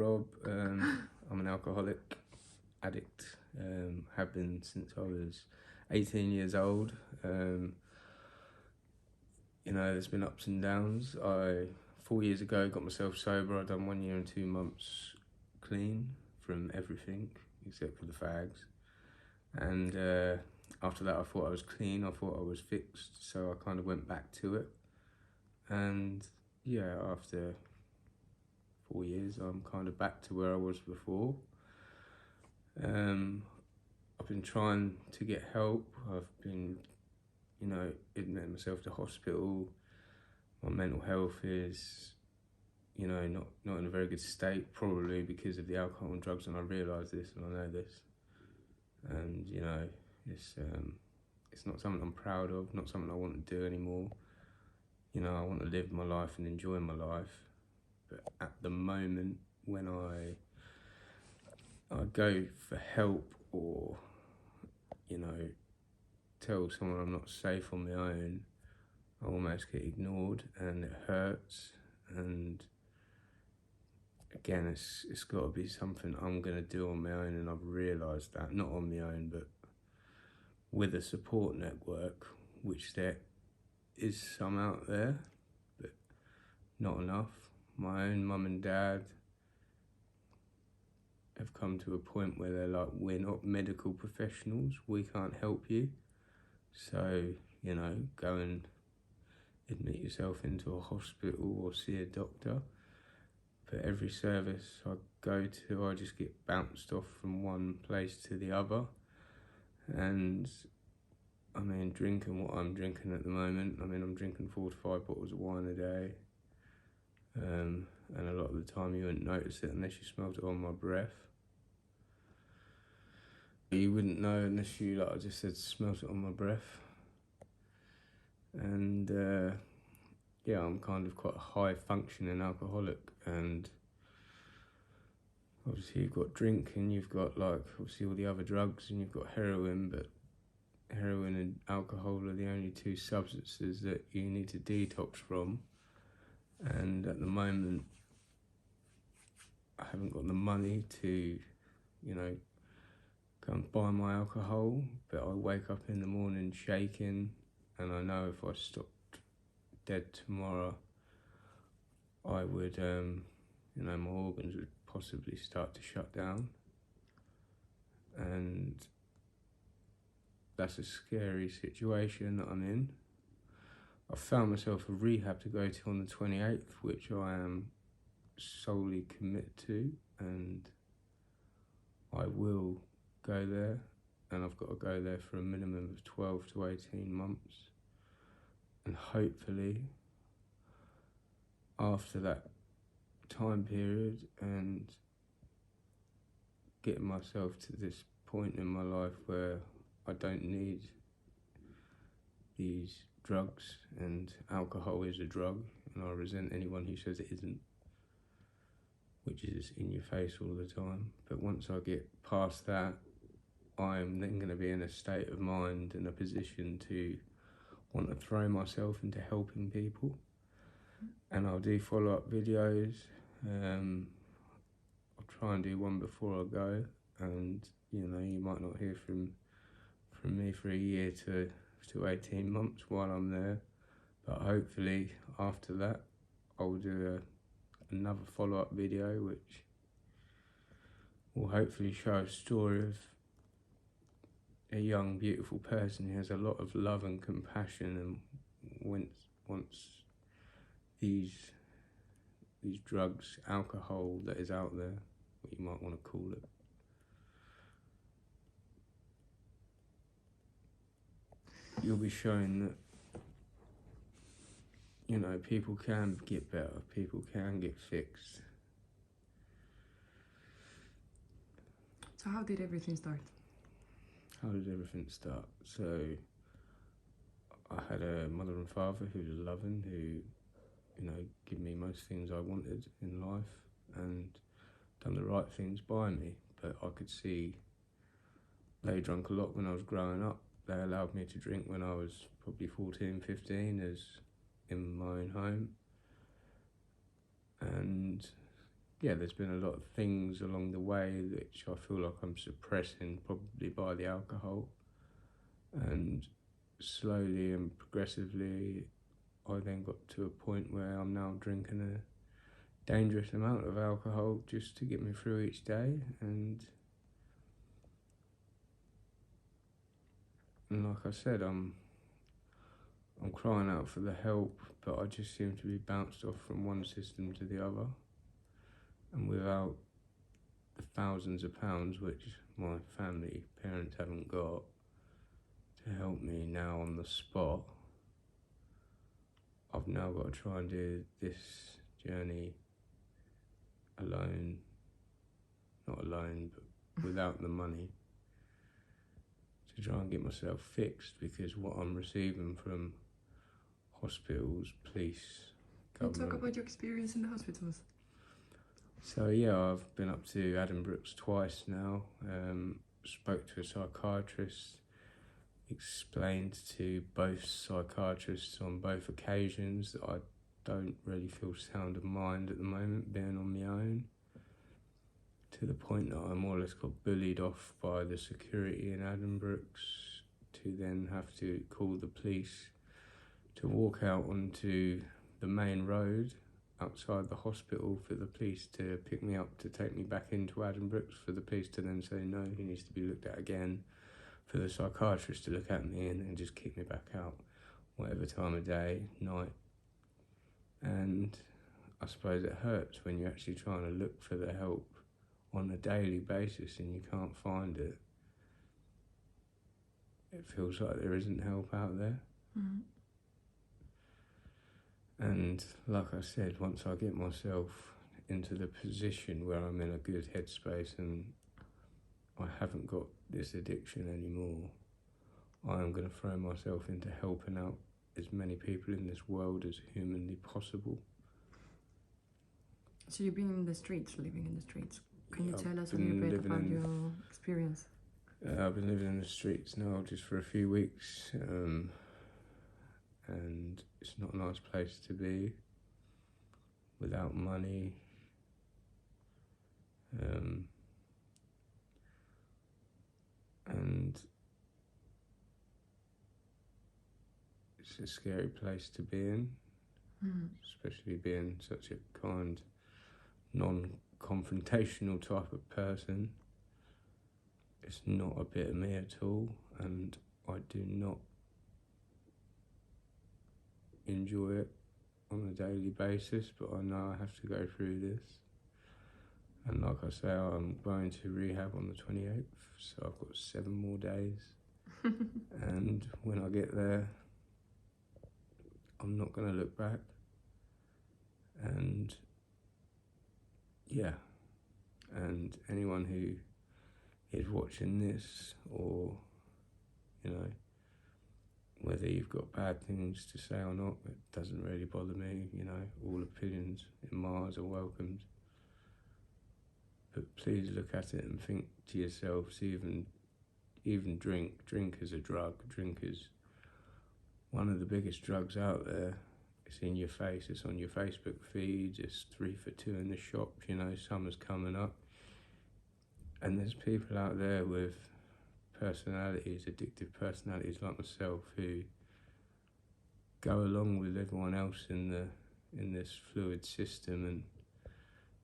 Rob, I'm an alcoholic addict, have been since I was 18 years old. There's been ups and downs. 4 years ago, got myself sober. I'd done 1 year and 2 months clean from everything except for the fags. And after that, I thought I was clean. I thought I was fixed. So I kind of went back to it. And yeah, after 4 years, I'm kind of back to where I was before. I've been trying to get help. I've been, admitting myself to hospital. My mental health is, not in a very good state, probably because of the alcohol and drugs, and I realise this and I know this. And, it's not something I'm proud of, not something I want to do anymore. I want to live my life and enjoy my life. But at the moment, when I go for help or, tell someone I'm not safe on my own, I almost get ignored and it hurts. And again, it's got to be something I'm going to do on my own, and I've realised that, not on my own, but with a support network, which there is some out there, but not enough. My own mum and dad have come to a point where they're like, we're not medical professionals, we can't help you. So, go and admit yourself into a hospital or see a doctor. But every service I go to, I just get bounced off from one place to the other. And drinking what I'm drinking at the moment, I'm drinking 4 to 5 bottles of wine a day. And a lot of the time you wouldn't notice it unless you smelled it on my breath. You wouldn't know unless you, like I just said, smelt it on my breath. And I'm kind of quite a high functioning alcoholic, and obviously you've got drink and you've got obviously all the other drugs and you've got heroin, but heroin and alcohol are the only two substances that you need to detox from. And at the moment, I haven't got the money to, go and buy my alcohol, but I wake up in the morning shaking, and I know if I stopped dead tomorrow, I would, my organs would possibly start to shut down. And that's a scary situation that I'm in. I found myself a rehab to go to on the 28th, which I am solely committed to, and I will go there, and I've got to go there for a minimum of 12 to 18 months. And hopefully, after that time period and getting myself to this point in my life where I don't need these drugs, and alcohol is a drug, and I resent anyone who says it isn't, which is in your face all the time. But once I get past that, I'm then going to be in a state of mind and a position to want to throw myself into helping people. And I'll do follow-up videos. I'll try and do one before I go, and you might not hear from me for a year to 18 months while I'm there, but hopefully after that I'll do another follow-up video which will hopefully show a story of a young beautiful person who has a lot of love and compassion, and wants these drugs, alcohol that is out there, what you might want to call it. You'll be shown that, people can get better, people can get fixed. So how did everything start? How did everything start? So I had a mother and father who was loving, who, give me most things I wanted in life and done the right things by me. But I could see they drank a lot when I was growing up. They allowed me to drink when I was probably 14, 15, as in my own home. And yeah, there's been a lot of things along the way which I feel like I'm suppressing, probably by the alcohol. And slowly and progressively, I then got to a point where I'm now drinking a dangerous amount of alcohol just to get me through each day. And like I said, I'm crying out for the help, but I just seem to be bounced off from one system to the other. And without the thousands of pounds which my parents haven't got to help me now on the spot, I've now got to try and do this journey alone. Not alone, but without the money, to try and get myself fixed, because what I'm receiving from hospitals, police, Can you government... talk about your experience in the hospitals? So yeah, I've been up to Addenbrooke's twice now, spoke to a psychiatrist, explained to both psychiatrists on both occasions that I don't really feel sound of mind at the moment, being on my own, to the point that I more or less got bullied off by the security in Addenbrooke's, to then have to call the police to walk out onto the main road outside the hospital for the police to pick me up to take me back into Addenbrooke's, for the police to then say no, he needs to be looked at again, for the psychiatrist to look at me and then just kick me back out, whatever time of day, night. And I suppose it hurts when you're actually trying to look for the help on a daily basis and you can't find it. It feels like there isn't help out there. Mm-hmm. And like I said, once I get myself into the position where I'm in a good headspace and I haven't got this addiction anymore, I am going to throw myself into helping out as many people in this world as humanly possible. So you've been in the streets, living in the streets. Can you I've tell us a little been bit living about in- your experience? I've been living in the streets now just for a few weeks, and it's not a nice place to be, without money, and it's a scary place to be in, especially being such a kind, non-confrontational type of person. It's not a bit of me at all, and I do not enjoy it on a daily basis, but I know I have to go through this. And like I say, I'm going to rehab on the 28th, so I've got 7 more days. And when I get there, I'm not going to look back. And yeah, and anyone who is watching this, or, you know, whether you've got bad things to say or not, it doesn't really bother me, you know, all opinions in Mars are welcomed. But please look at it and think to yourselves, even drink is a drug. Drink is one of the biggest drugs out there. It's in your face, it's on your Facebook feed, it's 3 for 2 in the shop, you know, summer's coming up. And there's people out there with personalities, addictive personalities like myself, who go along with everyone else in this fluid system, and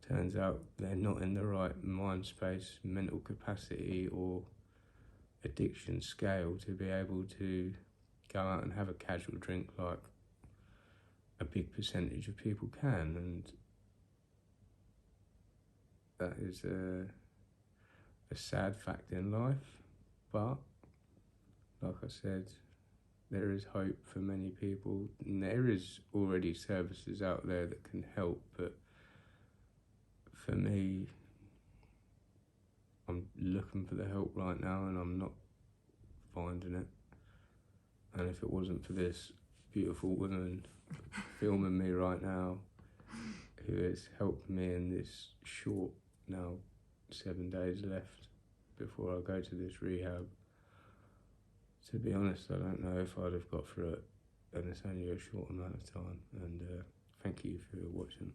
turns out they're not in the right mind space, mental capacity or addiction scale to be able to go out and have a casual drink like a big percentage of people can. And that is a sad fact in life, but like I said, there is hope for many people, and there is already services out there that can help, but for me, I'm looking for the help right now and I'm not finding it. And if it wasn't for this beautiful woman filming me right now, who has helped me in this short, now 7 days left before I go to this rehab, to be honest, I don't know if I'd have got through it, and it's only a short amount of time. And thank you for watching.